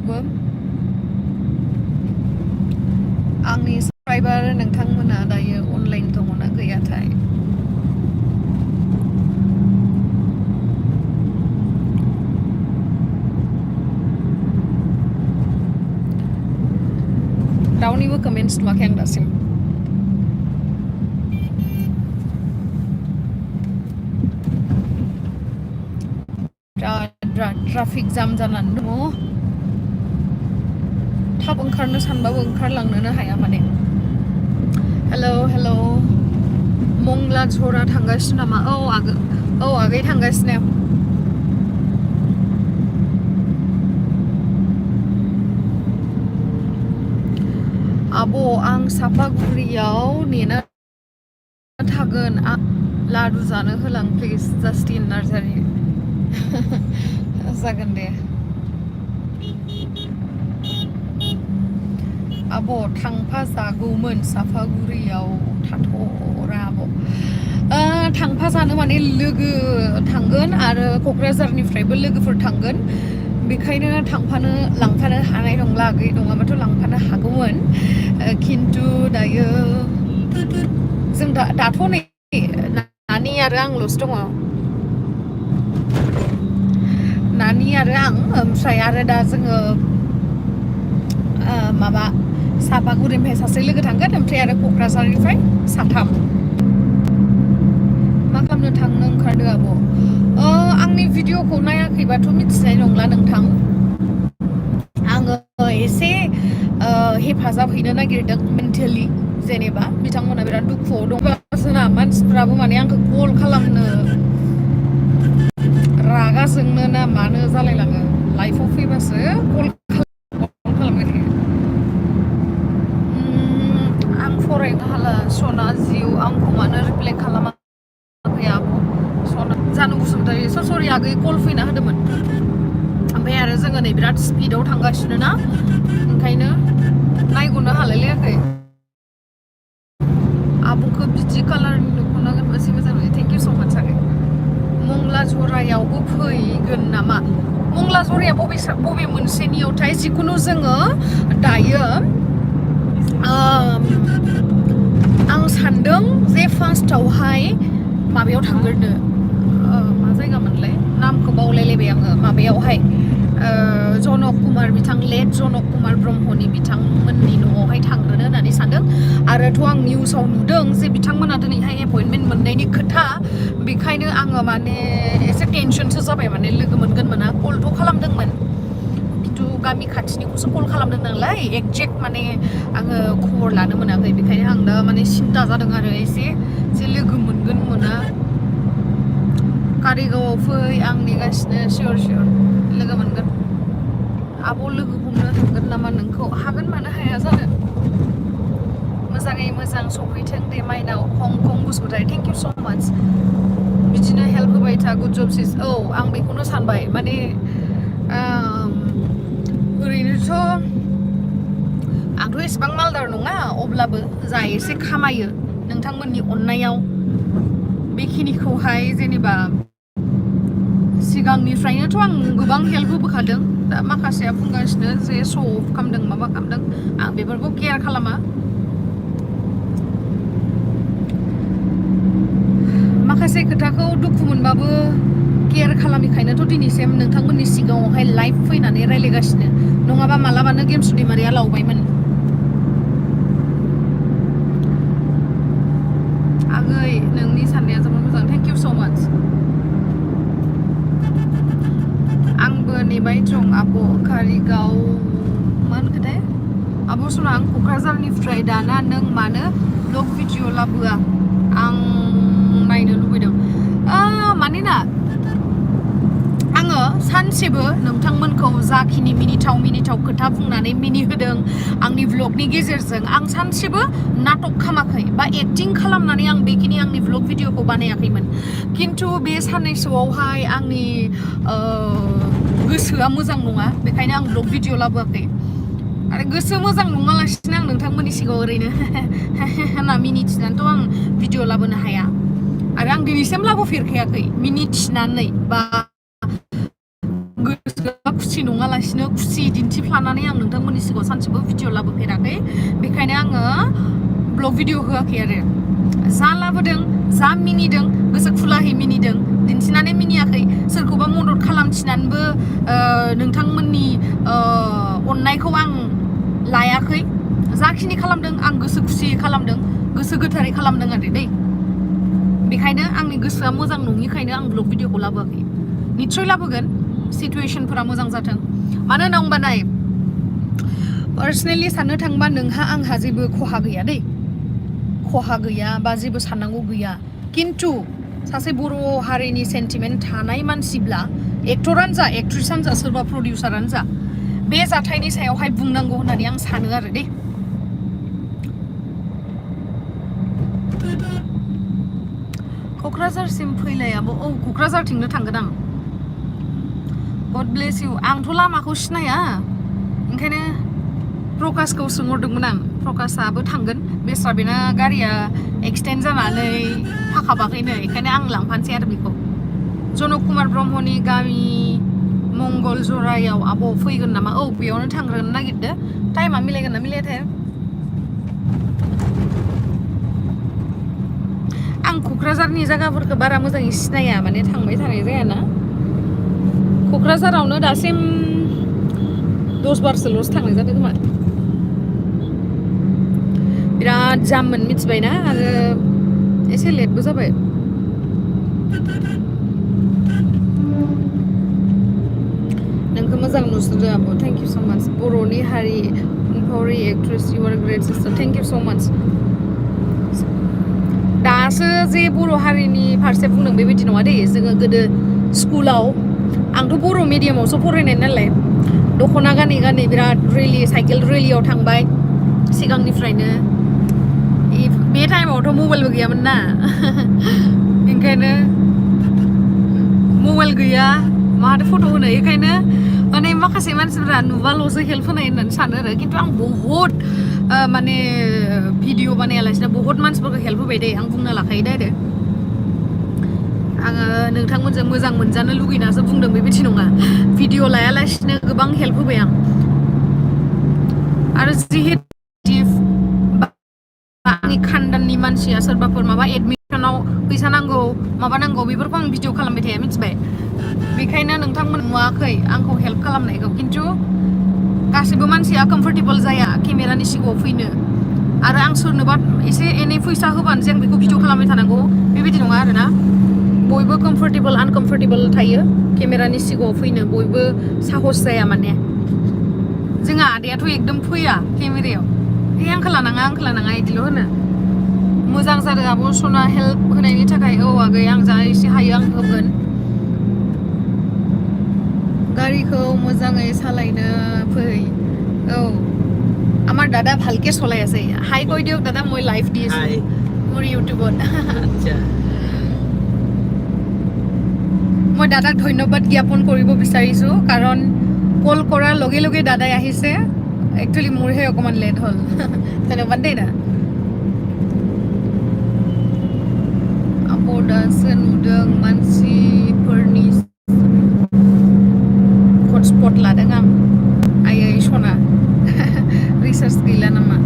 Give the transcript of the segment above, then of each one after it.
गासैखौबो आंनि साबस्क्राइबार नोंथांमोना दायो अनलाइन दङना गैयाथाय रावनिबो कमेन्ट्स नुवाखै आं दासिम ट्राफिक जाम जानानै दङ थाब ओंखारनो सानबाबो ओंखारलांनोनो हाया माने हेलौ मंगला झरा थांगासिनो नामा औ आगै थांगासिनो आब' आं सापागुरियाव नेना थागोन लादु जानो होलां प्लिज जास्टिन नार्जारि जागोन दे आब' थांफा जागौमोन सापागुरियाव थाथ'रा आब' थांफा जानो माने लोगो थांगोन आरो क'क्राझारनिफ्रायबो लोगोफोर थांगोन बेखायनो लांफानो हानाय नंला आगै नङाबाथ' लांफानो हागौमोन खिन्थु दायो जों दाथ' नै नानि आरो आंल'सो दङ नानि आरो आं ओमफ्राय आरो दा जोङो माबा सापागुरिनिफ्राय सासे लोगो थांगोन ओमफ्राय आरो क'क्राझारनिफ्राय साथाम मा खालामनो थांनो ओंखारदो आब' आंनि भिडिअखौ नायाखैबाथ' मिथिनाय नंला नोंथां आङो एसे हेफाजाब हैनो नागिरदों मेन्टेलि जेनेबा बिथांमोना बिराद दुखुआव दं जोंना मानसिफ्राबो माने आंखौ कल खालामनो रागा जोंनो ना मानो जालायलाङो लाइफआव फैबासो कल खालामबाय थायो आं फरायनो हाला सना जिउ आंखौ मानो रिप्लाइ खालामाखै आब' सना जानु बसुमतारी सरि आगै कल फैना होदोंमोन ओमफ्राय आरो जोङो नै बिराद स्पिडाव थांगासिनो ना ओंखायनो नायग'नो हालायलायाखै आब'खौ बिदि कालारनि दख'ना गानबा एसे मोजां नुयो थेंक इउ स' माच आगै मंगला झरायावबो फैगोन नामा मंगला झराया बबे मोनसेनियावथाय जिखुनु जोङो दायो आं सानदों जे फार्स्टआवहाय माबायाव थांग्रोनो मा जायगामोनलाय नामखौ बावलायलायबाय आङो माबायावहाय जनक कुमार लेट जनक कुमार ब्रह्मनि बिथांमोननि न'आवहाय थांग्रोनो होननानै सानदों आरोथ' आं निउसाव नुदों जे बिथांमोना दिनैहाय एपइन्टमेन्ट मोननायनि खोथा बेखायनो आङो माने एसे टेनसनसो जाबाय माने लोगो मोनगोन मोना कलथ' खालामदोंमोन खिन्थु गामि खाथिनिखौसो कल खालामदों नालाय एक्जेक्ट माने आङो खबर लानो मोनाखै बेखायनो आं दा माने सिन्था जादों आरो एसे जे लोगो मोनगोन मोना कारिगावआव फै आं नेगासिनो सियर लोगो मोनगोन आब' लोगो हमनो थांगोन नामा नोंखौ हागोन मानो हाया जानो मोजाङै मोजां सफैथों दे माइनाव Hong Kong Basumatary thank you so' माच बिदिनो हेल्प होबाय था गुड जब सिस औ आं बेखौनो सानबाय माने ओरैनोथ' आंथ' एसेबां मालदार नङा अब्लाबो जा एसे खामायो नोंथांमोननि अननायाव बेखिनिखौहाय जेनेबा सिगांनिफ्रायनोथ' आं गोबां हेल्प होबोखादों दा माखासेया बुंगासिनो जे श' अफ खालामदों माबा खालामदों आं बेफोरखौ केयार खालामा माखासे खोथाखौ दुखु मोनबाबो केयार खालामिखायनोथ' दिनैसिम नोंथांमोननि सिगाङावहाय लाइभ फैनानै रायज्लायगासिनो नङाबा मालाबानो गेमस्रि दैमारिया लावबायमोन आगै नोंनि साननाया जोबोद मोजां थेंक इउ स' माच आंबो नेबाय दं आब' कारिगाव मा होनखोथाय आब' सना आं क'क्राझारनिफ्राय दाना नों मानो ब्लग भिडिअ लाबोआ आं नायनो लुबैदों मानोना आङो सानसेबो नोंथांमोनखौ जाखिनि मिनिथाव खोथा बुंनानै मिनिहोदों आंनि भ्लगनि गेजेरजों आं सानसेबो नाटक खालामाखै बा एक्टिं खालामनानै आं बेखिनि आंनि भ्लग भिडिअखौ बानायाखैमोन खिन्थु बे साननैसोआवहाय आंनि गोसोआ मोजां नङा बेखायनो आं भ्लग भिडिअ लाबोआखै आरो गोसो मोजां नङालासिनो आं नोंथांमोननि सिगाङाव ओरैनो होनना मिनिथिनानैथ' आं भिडिअ लाबोनो हाया आरो आं दिनैसिम लाबोफेरखायाखै मिनिथिनानै बा गोसोआ खुसि खुसि नङालासिनो खुसि दिन्थिफ्लानानै आं नोंथांमोननि सिगाङाव सानसेबो भिडिअ लाबोफेराखै बेखायनो आङो ब्लग भिडिअ होआखै आरो जा लाबोदों जा मिनिदों गोसो खुलाहै मिनिदों दिन्थिनानै मिनियाखै सोरखौबा मदद खालामथिनानैबो नोंथांमोननि अननायखौ आं लायाखै जाखिनि खालामदों आं गोसो खुसियै खालामदों गोसो गोथारै खालामदों आरो दै बेखायनो आंनि गोसोआ मोजां नङिखायनो आं ब्लग भिडिअखौ लाबोआखै निस्सय लाबोगोन सिटुएशनफोरा मोजां जाथों मानो होनना बुंबा नाय पार्सनेलि साननो थांबा नोंहा आंहा जेबो खहा गैया दै खहा गैया बा जेबो साननांगौ गैया किन्तु सासे बर' हारिनि सेन्टिमेन्ट थानाय मानसिब्ला एक्टरानो जा एक्ट्रिसानो जा सोरबा प्रडिउसारानो जा बे जाथायनि सायावहाय बुंनांगौ होननानै आं सानो आरो दै क'क्राझारसिम फैलायाबो क'क्राझारथिंनो थांगोन आं गड ब्लेस इउ आंथ' लामाखौ सिनाया ओंखायनो प्रकाशखौ सोंहरदोंमोन आं प्रकाशआबो थांगोन बेस्रा बेना गारिया एक्सटेन्ड जानानै फाखाबाखैनो बेखायनो आं लांफानोसै आरो बेखौ जनक कुमार ब्रह्मनि गामि मंगल जरायाव आब' फैगोन नामा बेयावनो थांग्रोनो नागिरदो टाइमा मिलायगोन ना मिलायाथाय आं क'क्राझारनि जायगाफोरखौ बारा मोजाङै सिनाया माने थांबाय थानाय जायाना क'क्राझारावनो दासिम 10 बारसोल'सो थांनाय जादों खोमा बिराद जाममोन मिथिबायना आरो एसे लेटबो जाबाय नोंखौ मोजां नुसोदो आब' थेंक इउ स' माच बर'नि हारि अनफावरि actress you are great sister thank you so' much दासो जे बर' हारिनि फारसे बुंदों बेबायदि नङा दे जोङो गोदो स्कुलाव आंथ' बर' मिडियामावसो फरायनाय नालाय दख'ना गानै गानै बिराद रेलि साइकेल रेलियाव थांबाय सिगांनिफ्रायनो बे टाइमावथ' मबाइलबो गैयामोन ना ओंखायनो मबाइल गैया माहाथो फट' होनो बेखायनो माने माखासे मानसिफोरा नुबाल'सो हेल्प होनाय होननानै सानो आरो खिन्थु आं बहुद माने भिडिअ बानायालासिनो बहुद मानसिफोरखौ हेल्प होबाय दे आं बुंना लाखायो डाइरेक्ट आङो नोंथांमोनजों मोजां मोनजानो लुगैनासो बुंदों बेबायदि नङा भिडिअ लायालासिनो गोबां हेल्प होबाय आं आरो जिहेतु आंनि खानदाननि मानसिया सोरबाफोर माबा एडमिसनाव फैसा नांगौ माबा नांगौ बेफोरखौ आं भिडिअ खालामबाय थाया मिथिबाय बेखायनो नोंथांमोन नुवाखै आंखौ हेल्प खालामनायखौ खिन्थु गासिबो मानसिया कम्फर्टेबल जाया केमेरानि सिगाङाव फैनो आरो आं सोरनोबा एसे एनै फैसा होबानो जों बेखौ भिडिअ खालामबाय थानांगौ बेबायदि नङा आरोना बयबो कम्फर्टेबल आनकम्फर्टेबल थायो केमेरानि सिगाङाव फैनो बयबो साहस जाया माने जोंहा आदायाथ' एकदम फैया केमेरायाव आंखौ लानाङा बिदिल' होनो मोजां जादों आब' सना हेल्प होनायनि थाखाय आगै आं जा एसे हायो आं होगोन गारिखौ मोजाङै सालायनो फै আমার দাদা ভালকে চলাই আছে হাই কৈ দিয়ক দাদা মই লাইভ দি আছো মোৰ ইউটিউবত মই দাদাক ধন্যবাদ জ্ঞাপন কৰিব বিচাৰিছো কাৰণ কল কৰাৰ লগে লগে দাদাই আহিছে একচুয়ালি মোৰহে অকমান লেট হ'ল ধন্যবাদ দেই না दासो नुदों मानसिफोरनि हटस्पट लादों आं आयै सना रिसार्च गैला नामा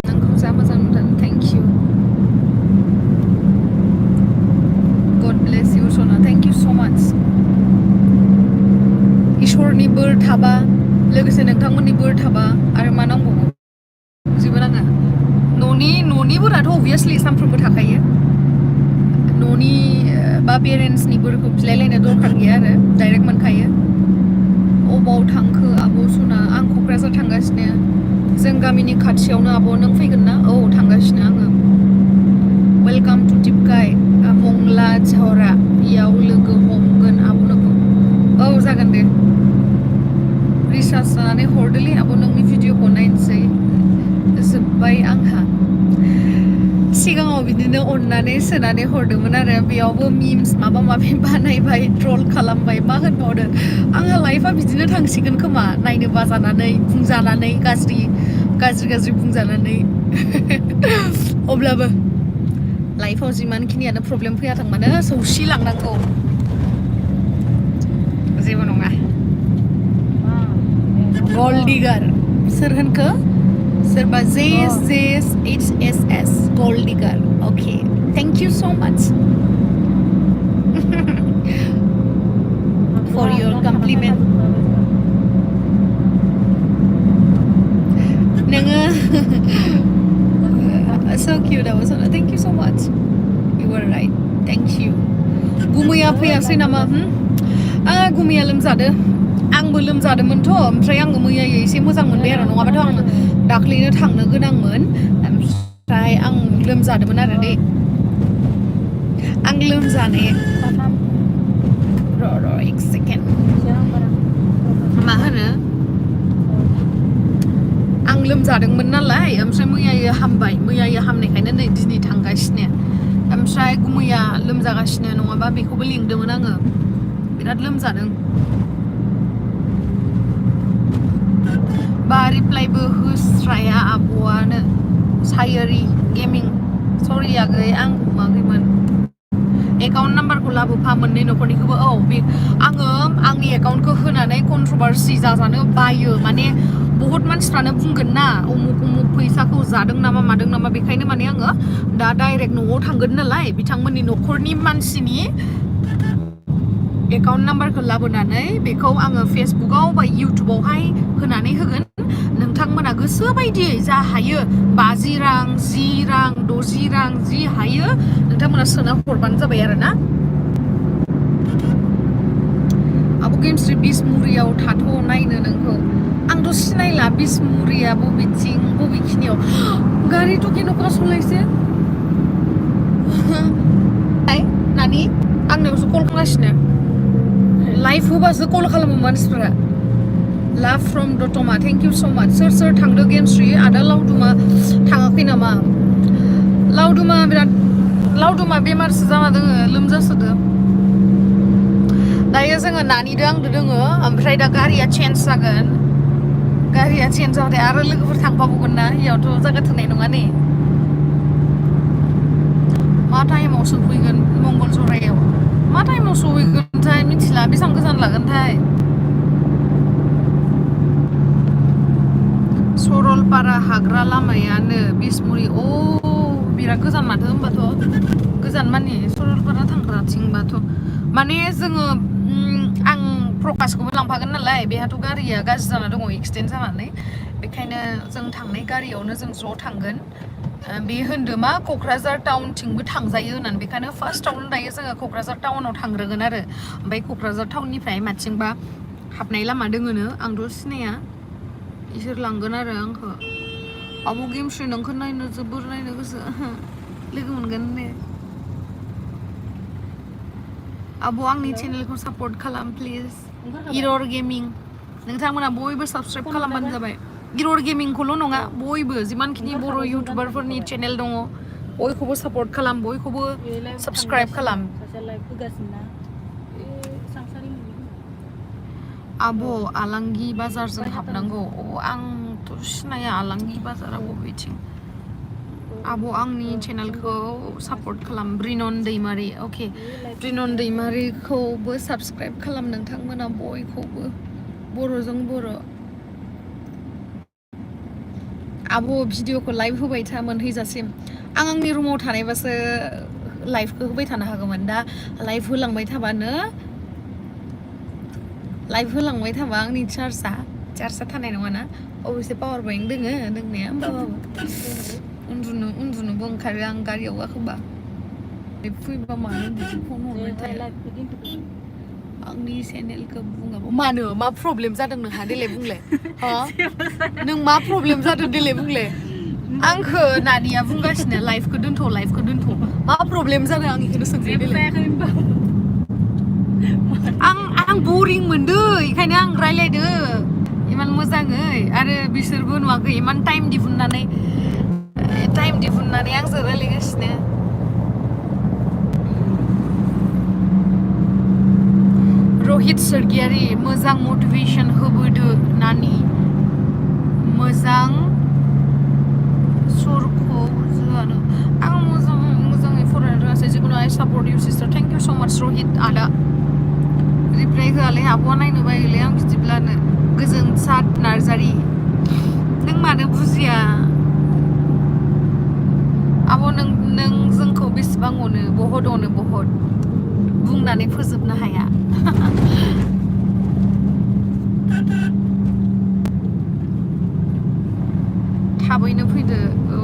नोंखौ जा मोजां नुदों थेंक इउ गड ब्लेस इउ सना थेंक इउ स' माच इसोरनि बोर थाबा लोगोसे नोंथांमोननि बोर थाबा आरो मा नांबावगौ जेबो नाङा न'नि बोराथ' अबभियासलि सानफ्रोमबो थाखायो न'नि बा पेरेन्टसनि बोरखौ बिलायलायनो दरखार गैया आरो डाइरेक्ट मोनखायो अबाव थांखो आब' सना आं क'क्राझार थांगासिनो जों गामिनि खाथियावनो आब' नों फैगोन ना थांगासिनो आङो वेलकाम टु टिपकाय मंला झरा इयाव लोगो हमगोन आब' नोंखौ जागोन दे रिसार्च जानानै हरदोलै आब' नोंनि भिडिअखौ नायनोसै जोब्बाय आंहा सिगाङाव बिदिनो अननानै सोनानै हरदोंमोन आरो बेयावबो मिम्स माबा माबि बानायबाय ट्रल खालामबाय मा होनबावदों आंहा लाइफआ बिदिनो थांसिगोन खोमा नायनो बाजानानै बुंजानानै गाज्रि बुंजानानै अब्लाबो लाइफआव जिमानखिनियानो प्रब्लेम फैयाथों मानो सौसिलांनांगौ जेबो नङा gold digger सोर होनखो सोरबा JSHSS gold digger okay thank you so much for your compliment नोङो so cute I was thank you so much you were right thank you गुमैया फैयासै नामा गुमैया लोमजादो आंबो लोमजादोंमोनथ' ओमफ्राय आङो मैया एसे मोजां मोनबाय आरो नङाबाथ' आं दाख्लैनो थांनो गोनांमोन ओमफ्राय आं लोमजादोंमोन आरो दै आं लोमजानाय र' एक सेकेन्ड मा होनो आं लोमजादोंमोन नालाय ओमफ्राय मैया हामनायखायनो नै दिनै थांगासिनो ओमफ्राय गुमैया लोमजागासिनो नङाबा बेखौबो लिंदोंमोन आङो बिराद लोमजादों बा रिप्लाइबो होस्राया आब'आनो सायरि गेमिं सरि आगै आं हमाखैमोन एकाउन्ट नाम्बारखौ लाबोफा मोननै न'खरनिखौबो बे आङो आंनि एकाउन्टखौ होनानै कन्ट्रभार्सि जाजानो बायो माने बहुत मानसिफ्रानो बुंगोन ना उमुक फैसाखौ जादों नामा मादों नामा बेखायनो माने आङो दा डाइरेक्ट न'आव थांगोन नालाय बिथांमोननि न'खरनि मानसिनि एकाउन्ट नाम्बारखौ लाबोनानै बेखौ आङो फेसबुकआव बा इउटुबावहाय होनानै होगोन नोंथांमोना गोसो बायदियै जा हायो 50 रां 10 रां 60 रां जि हायो नोंथांमोना सोना हरबानो जाबाय आरो ना आब' गेमस्रि बिसमुरियाव थाथ' नायनो नोंखौ आंथ' सिनायला बिसमुरिया बबेथिं बबेखिनियाव गारि टकेनखौ सलायसे नानि आंनावसो कल खालामगासिनो लाइभ होबासो कल खालामो मानसिफोरा लाभ फ्रम दतमा थेंक इउ स' माच सोर थांदो गेमस्रि आदा लावदुमा थाङाखै नामा लावदुमा बेमारसो जाना दोङो लोमजासोदो दायो जोङो नानिदो आंदो दोङो ओमफ्राय दा गारिया चेन्ज जागोन गारिया चेन्ज जाबाथाय आरो लोगोफोर थांफाबावगोन ना इयावथ' जायगा थोनाय नङा ने मा टाइमाव सफैगोन मंगलजरायाव मा टाइमाव सहैगोनथाय मिथिला बेसेबां गोजान लागोनथाय सरलपारा हाग्रा लामायानो बिसमुरि बिराद गोजान माथो होनबाथ' गोजान माने सरलपारा थांग्राथिंबाथ' माने जोङो आं प्रकासखौबो लांफागोन नालाय बेहाथ' गारिया गाज्रि जाना दङ एक्सिडेन्ट जानानै बेखायनो जों थांनाय गारियावनो जों ज' थांगोन बे होनदो मा क'क्राझार टाउनथिंबो थांजायो होननानै बेखायनो फार्स्टआवनो दायो जोङो क'क्राझार टाउनाव थांग्रोगोन आरो ओमफ्राय क'क्राझार टाउननिफ्राय माथिंबा हाबनाय लामा दोङोनो आंथ' सिनाया इसोर लांगोन आरो आंखौ आब' गेमस्रि नोंखौ नायनो जोबोर नायनो गोसो लोगो मोनगोन दे आब' आंनि चेनेलखौ सापर्ट खालाम प्लिज इरर गेमिं नोंथांमोना बयबो साबस्क्राइब खालामबानो जाबाय इरर गेमिंखौल' नङा बयबो जिमानखिनि बर' इउटुबारफोरनि चेनेल दङ बयखौबो सापर्ट खालाम बयखौबो साबस्क्राइब खालाम आब' आलांगि बाजारजों हाबनांगौ आंथ' सिनाया आलांगि बाजारा बबेथिं आब' आंनि चेनेलखौ सापर्ट खालाम ब्रिनन दैमारि अके ब्रिनन दैमारिखौबो साबस्क्राइब खालाम नोंथांमोना बयखौबो बर'जों बर' आब' भिडिअखौ लाइभ होबाय था मोनहैजासिम आं आंनि रुमाव थानायबासो लाइभखौ होबाय थानो हागौमोन दा लाइभ होलांबाय थाबा आंनि चार्जआ थानाय नङाना अबयसे पावार बेंक दोङो दोंनाया होमबाबो उन्दुनोबो ओंखारो आं गारियाव गाखोबा फैबा मानो बिदि फन हरबाय थायो आंनि चेनेलखौ बुङाबो मानो मा प्रब्लेम जादों नोंहा देलाय बुंलाय नों मा प्रब्लेम जादों देलाय बुंलाय आंखौ नानिया बुंगासिनो लाइफखौ दोनथ' मा प्रब्लेम जादों आं बेखौनो सोंबाय देलाय आं बरिं मोनदो बेखायनो आं रायलायदो इमान मोजाङै आरो बिसोरबो नुवाखै इमान टाइम दिहुननानै आंजों रायलायगासिनो रहित सरगियारि मोजां मटिभेसन होबोदो नानि मोजां सरखौ जोआनो आं मोजाङै फरायनो रोङासै जिखुनु I support you sister thank you so' much रहित आदा रिप्लाइ होआलै आब'आ नायनो बायोलै आं बिदिब्लानो गोजोनसाद नार्जारि नों मानो बुजिया आब' नों जोंखौ बेसेबां अनो बहुद बुंनानै फोजोबनो हाया थाबैनो फैदो औ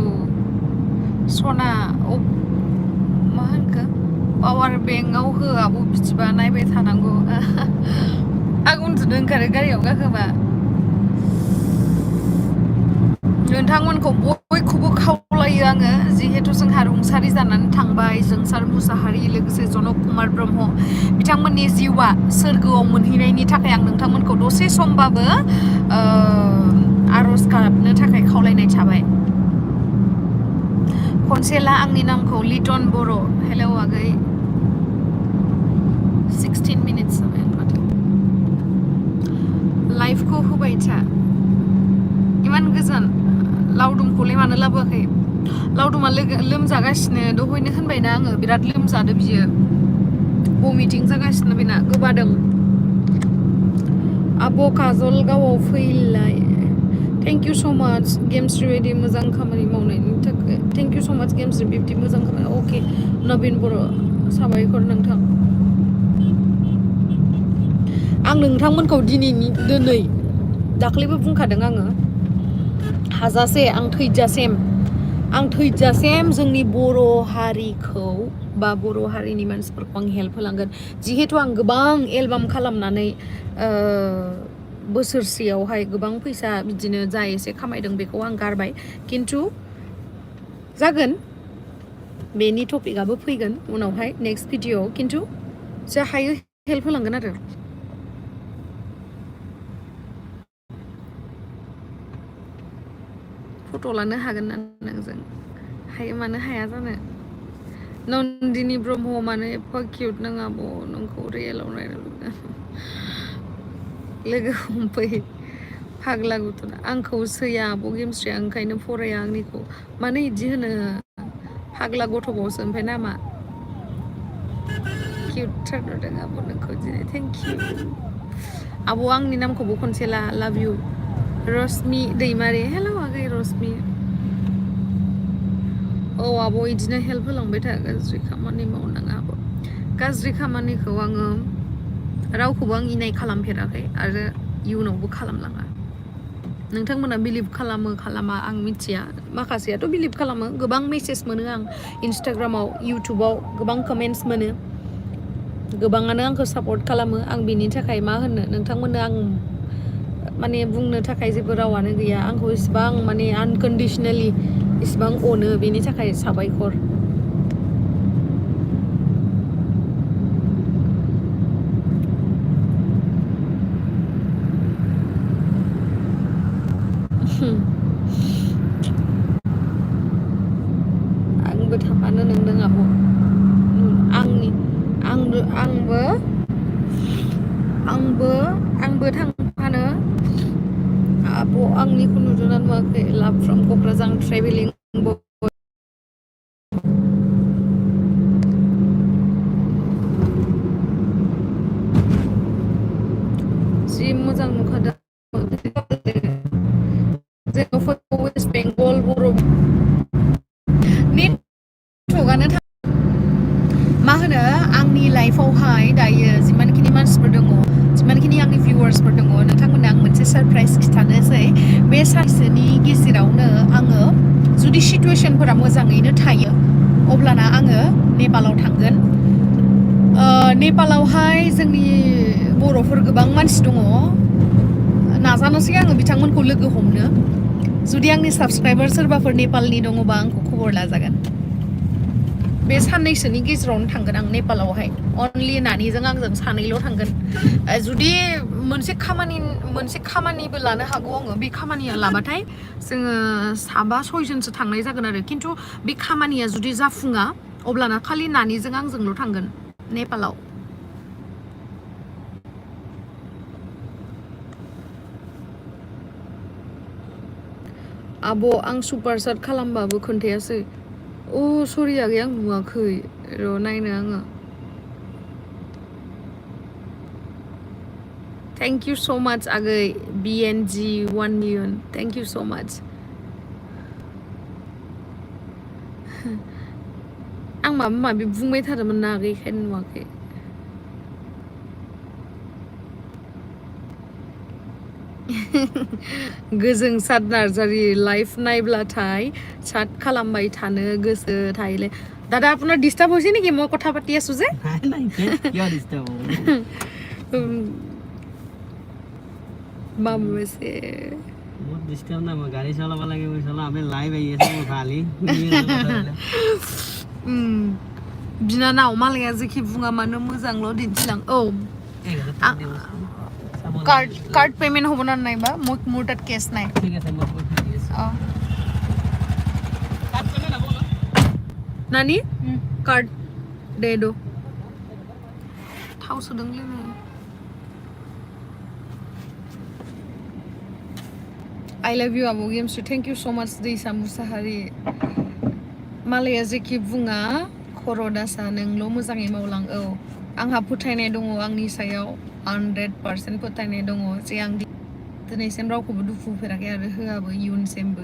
सना मा होनखो पावार बेंकआव हो आब' बिदिबा नायबाय थानांगौ आं उन्दुनो ओंखारो गारियाव गाखोबा नोंथांमोनखौ बयखौबो खावलायो आङो जिहेतु जोंहा रुंसारि जानानै थांबाय जोंसार मुसाहारि लोगोसे जनक कुमार ब्रह्म बिथांमोननि जिउआ सोरगोआव मोनहैनायनि थाखाय आं नोंथांमोनखौ दसे समबाबो आर'ज गाबनो थाखाय खावलायनाय थाबाय खनसेला आंनि नामखौ लिटन बर' हेलौ आगै 16 मिनिट्स जाबाय माथो लाइफखौ होबाय था इमान गोजान लावदुमखौलाय मानो लाबोआखै लावदुमा लोमजागासिनो दहायनो होनबायना आङो बिराद लोमजादो बियो भमिटिं जागासिनो बेना गोबादों आब' काजलगावआव फैलाय थेंक इउ स' माच गेमस्रि बायदि मोजां खामानि मावनायनि थाखाय थेंक इउ स' माच गेमस्रि बिब्दि मोजां खामानि अके नबिन बर' साबायखर नोंथां आं नोंथांमोनखौ दिनै दाख्लैबो बुंखादों आङो हाजासे आं थैजासेम जोंनि बर' हारिखौ बा बर' हारिनि मानसिफोरखौ आं हेल्प होलांगोन जिहेतु आं गोबां एलबाम खालामनानै बोसोरसेयावहाय गोबां फैसा बिदिनो जा एसे खामायदों बेखौ आं गारबाय खिन्थु जागोन बेनि टपिकआबो फैगोन उनावहाय नेक्स्ट भिडिअ खिन्थु जा हायो हेल्प होलांगोन आरो फट' लानो हागोन ना नोंजों हायो मानो हाया जानो नन्दिनी ब्रह्म मानो एफा किउट नों आब' नोंखौ रियेलाव नायनो लोगो हमफै फाग्ला गुथुना आंखौ सैया आब' गेमस्रिया ओंखायनो फराया आंनिखौ मानो इदि होनो फाग्ला गथ'बावसो ओमफ्राय नामा किउटथार नुदों आब' नोंखौ दिनै थेंक इउ आब' आंनि नामखौबो खनसे लाभ इउ रश्मि दैमारि हेलौ आगै रश्मि औ आब' इदिनो हेल्प होलांबाय था गाज्रि खामानि मावनाङा आब' गाज्रि खामानिखौ आङो रावखौबो आं इनाय खालामफेराखै आरो इयुनावबो खालामलाङा नोंथांमोना बिलिभ खालामा आं मिथिया माखासेयाथ' बिलिभ खालामो गोबां मेसेज मोनो आं इन्सटाग्रामाव इउटुबाव गोबां कमेन्ट्स मोनो गोबाङानो आंखौ सापर्ट खालामो आं बिनि थाखाय मा होननो नोंथांमोननो आं माने बुंनो थाखाय जेबो रावानो गैया आंखौ इसिबां माने आनकन्डिसनेलि इसिबां अनो बेनि थाखाय साबायखर आंबो थाफानो नोंदों आब' आंबो थांफानो आब' आंनिखौ नुदोंना नुवाखै लाभ फ्रम क'क्राझार ट्रेभेलिं जि मोजां नुखादों वेस्ट बेंगल बर' नेटवर्कआनो मा होनो आंनि लाइफआवहाय दायो जिमानखिनि मानसिफोर दङ जिमानखिनि आंनि भिउवार्सफोर दङ नोंथांमोननो आं मोनसे सारप्राइज खिन्थानोसै बे सानसेनि गेजेरावनो आङो जुदि सिटुवेसनफोरा मोजाङैनो थायो अब्लाना आङो नेपालाव थांगोन नेपालावहाय जोंनि बर'फोर गोबां मानसि दङ नाजानोसै आङो बिथांमोनखौ लोगो हमनो जुदि आंनि साबसक्राइबार सोरबाफोर नेपालनि दङबा आंखौ खबर लाजागोन बे साननैसोनि गेजेरावनो थांगोन आं नेपालावहाय अनलि नानिजों आंजों सानैल' थांगोन जुदि मोनसे खामानिबो लानो हागौ आङो बे खामानिया लाबाथाय जोङो 7-6 जनसो थांनाय जागोन आरो खिन्थु बे खामानिया जुदि जाफुङा अब्लाना खालि नानिजों आंजोंल' थांगोन नेपालाव आब' आं सुपार चाट खालामबाबो खोन्थायासै सरि आगै आं नुवाखै र' नायनो आङो Thank you so much agै BNG 1 million. Thank you so much. आं माबा माबि बुंबाय थादोंमोन ना आगै खायनो नुवाखै. गोजों साद नार्जारी लाइफ नायब्लाथाय सात खालामबाय थानो गोसो थायोले. दादा আপোনাৰ ডিস্টার্ব হৈছে নেকি মই কথা পাতি আছো যে? নাই কিয় ডিস্টার্ব হ'ব মামা আছে মোৰ ডিস্টার্ব নাই মই গাড়ী চলাব লাগে মই চলা আমি লাইভ আহি আছে মই খালি बिनानाव मालाया जेखि बुङा मानो मोजांल' दिन्थिलां. औ कार्ड पेमेंट হ'ব না নাইবা মোৰ তাত কেছ নাই. ঠিক আছে মই কৈ দি আছো অ कार्ड पेमेंट হ'ব না नानी कार्ड दे दो थाव सोदोंलै नै. I love you Abu Gemsu. Thank you so much दैसा मुसाहारि. मालाया जेखि बुङा खर' दासा नोंल' मोजाङै मावलां. औ आंहा फोथायनाय दङ आंनि सायाव 100% फोथायनाय दङ जे आं दिनैसिम रावखौबो दुखु होफेराखै आरो होआबो इयुनसिमबो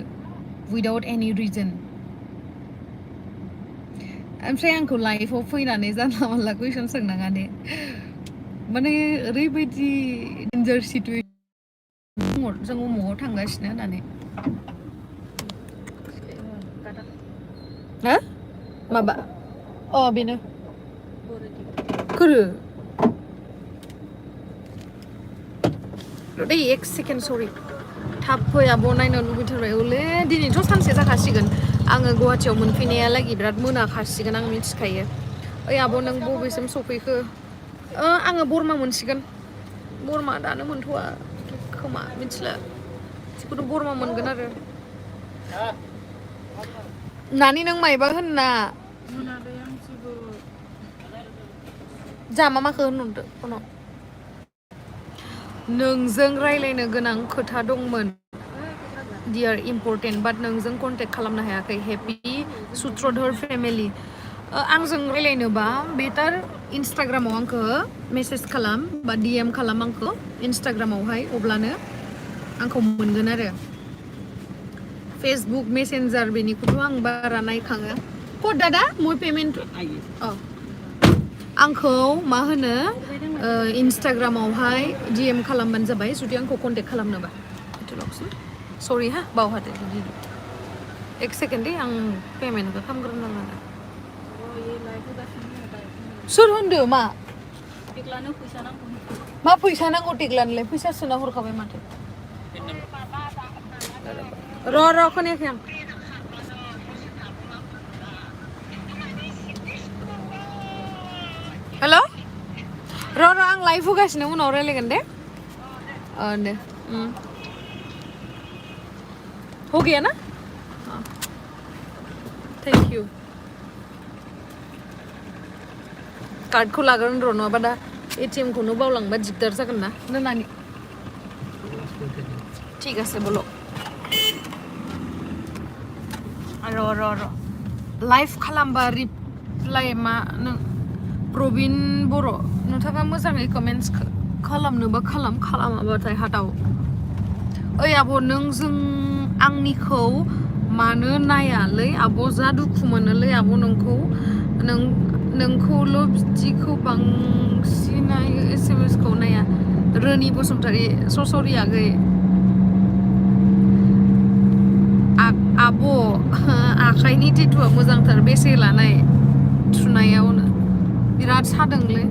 without any reason. ओमफ्राय आंखौ लाइफआव फैनानै जानला मानला कुइसन सोंनाङा दे. माने ओरैबायदि डेन्जार सिटुएसन जों उमुगाव थांगासिनो होननानै. हा माबा अ बेनो खोरो दै एक सेकेन्ड सरि थाब फै आब' नायनो लुबैथारबाय. औलै दिनैथ' सानसे जाखासिगोन आङो गुवाहाटियाव मोनफैनायालागै बिराद मोनाखासिगोन आं मिथिखायो. ओइ आब' नों बबेसिम सफैखो? आङो बरमा मोनसिगोन. बरमा दानो मोनथ'वा खोमा मिथिला जिखुनु बरमा मोनगोन आरो. नानि नों मायबा होनना जामा माखो होनहरदो फनाव. नोंजों रायलायनो गोनां खोथा दंमोन डियार इम्पर्टेन्ट बाट नोंजों कन्टेक्ट खालामनो हायाखै. Happy Sutradhar family. आंजों रायलायनोबा बेटार इन्स्टाग्रामाव आंखो मेसेज खालाम बा DM खालाम आंखो इन्स्टाग्रामावहाय अब्लानो आंखौ मोनगोन आरो. फेसबुक मेसेन्जार बेनिखौथ' आं बारा नायखाङा. क दादा मोर पेमेन्ट आंखौ मा होनो इन्स्टाग्रामावहाय DM खालामबानो जाबाय जुदि आंखौ कन्टेक्ट खालामनोबा. सरि हा बावहादो एक सेकेन्ड दे आं पेमेन्टखौ खालामग्रोना लानो. सोर होनदो मा मा फैसा नांगौ टेक्लानोलाय फैसा सोना हरखाबाय माथो. र' खोनायाखै आं. हेल' र' आं लाइभ होगासिनो उनाव रायलायगोन दे. दे हो गया ना? Thank you. कार्डखौ लागोन र' नङाबा दा ATM खौनो बावलांबा दिगदार जागोन ना नानि. ঠিক আছে বলো. र' लाइभ खालामबा रिप्लाइ मा नों प्रबिन बर' नोंथाङा मोजाङै कमेन्ट्स खालामनोबा खालामाबाथाय हादाव. ओइ आब' नों जों आंनिखौ मानो नायालै आब' जा दुखु मोनोलै आब' नोंखौल' बिदिखौ बांसिनै SMS खौ नाया. रोनि बसुमतारी सरि आगै. आब' आखाइनि टेटुआ मोजांथार बेसे लानाय? थुनायावनो बिराद सादोंलै.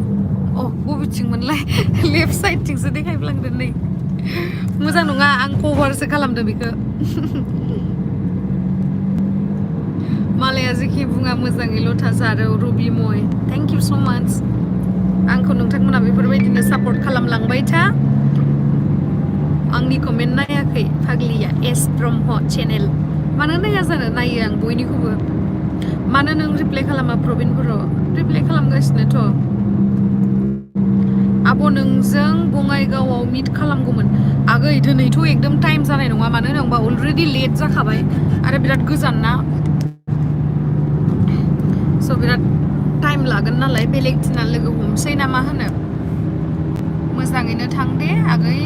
बबेथिंमोनलाय लेफ्ट साइडथिंसो देखायफ्लांदों नै. मोजां नङा आं कभारसो खालामदों बेखौ. मालाया जेखि बुङा मोजाङैल' थासारो. Ruby may thank you so' माच. आंखौ नोंथांमोना बेफोरबायदिनो सापर्ट खालामलांबाय था. आंनि कमेन्ट नायाखै फाग्लिया एस ब्रह्म चेनेल मानो नाया जानो? नायो आं बयनिखौबो. मानो नों रिप्लाइ खालामा प्रबिन बर'? रिप्लाइ खालामगासिनोथ'. आब' नोंजों बङाइगावआव मिट खालामगौमोन. आगै दिनैथ' एकदम टाइम जानाय नङा मानो होनोबा अलरेडि लेट जाखाबाय आरो बिराद गोजान ना. स' बिराद टाइम लागोन नालाय बेलेग दिना लोगो हमसै ना मा होनो? मोजाङैनो थां दे आगै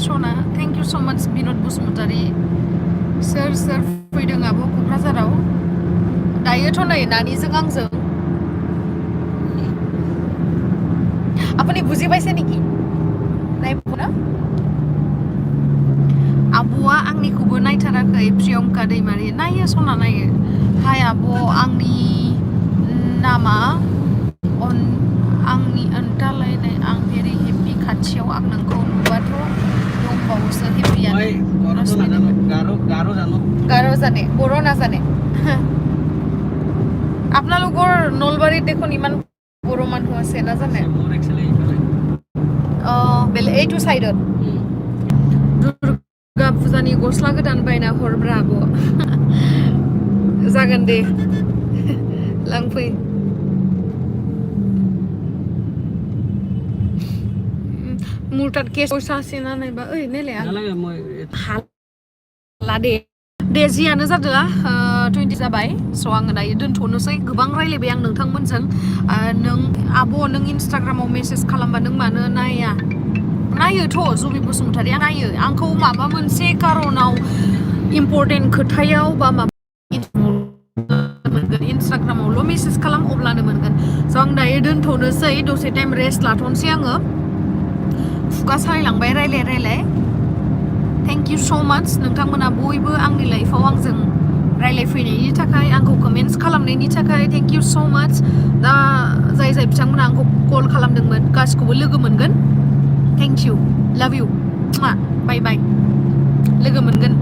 सना थेंक इउ स' माच बिन'द बसुमतारी सोर फैदों आब' क'क्राझाराव दायोथ' नै नानिजों आंजों আপুনি বুজি পাইছে নেকি নাই পোৱা आब'आ आंनिखौबो नायथाराखै प्रियंका दैमारि नायो सना नायो हाय आब' आंनि नामा आंनि ओंथालायनाय आं भेरि हेपि खाथियाव आं नोंखौ नुबाथ' दंबावोसो हेपियानो মই গৰমটো নাজানো গাৰো জানো গাৰো জানে বড়ো নাজানে আপোনালোকৰ নলবাৰীত দেখোন ইমান বড়ো মানুহ আছে নাজানে মোৰ একচুৱেলি এইফালে বেলে এইটো সাইডত दुर्गा फुजानि गस्ला गोदान बायना हरब्रा आब' जागोन दे लांफै मुरताद केस सासेना नायबा ओइ नेले নালাগে মই हाला दे जियानो जादोला 20 जाबाय स' आङो दायो दोनथ'नोसै गोबां रायलायबाय आं नोंथांमोनजों नों आब' नों इन्सटाग्रामाव मेसेज खालामबा नों मानो नायोथ' जुबि बसुमतारिया नायो आंखौ माबा मोनसे कारनाव इम्पर्टेन्ट खोथायाव बा माबा मोनगोन इन्सटाग्रामावल' मेसेज खालाम अब्लानो मोनगोन स' आं दायो दोनथ'नोसै दसे टाइम रेस्ट लाथ'नोसै आङो खुगा सालायलांबाय रायलाय थेंक इउ स' माच नोंथांमोना बयबो आंनि लाइफआव आंजों रायलायफैनायनि थाखाय आंखौ कमेन्ट्स खालामनायनि थाखाय थेंक इउ स' माच दा जाय बिथांमोना आंखौ कल खालामदोंमोन गासिखौबो लोगो मोनगोन थेंक इउ लाभ इउ बाय बाय लोगो मोनगोन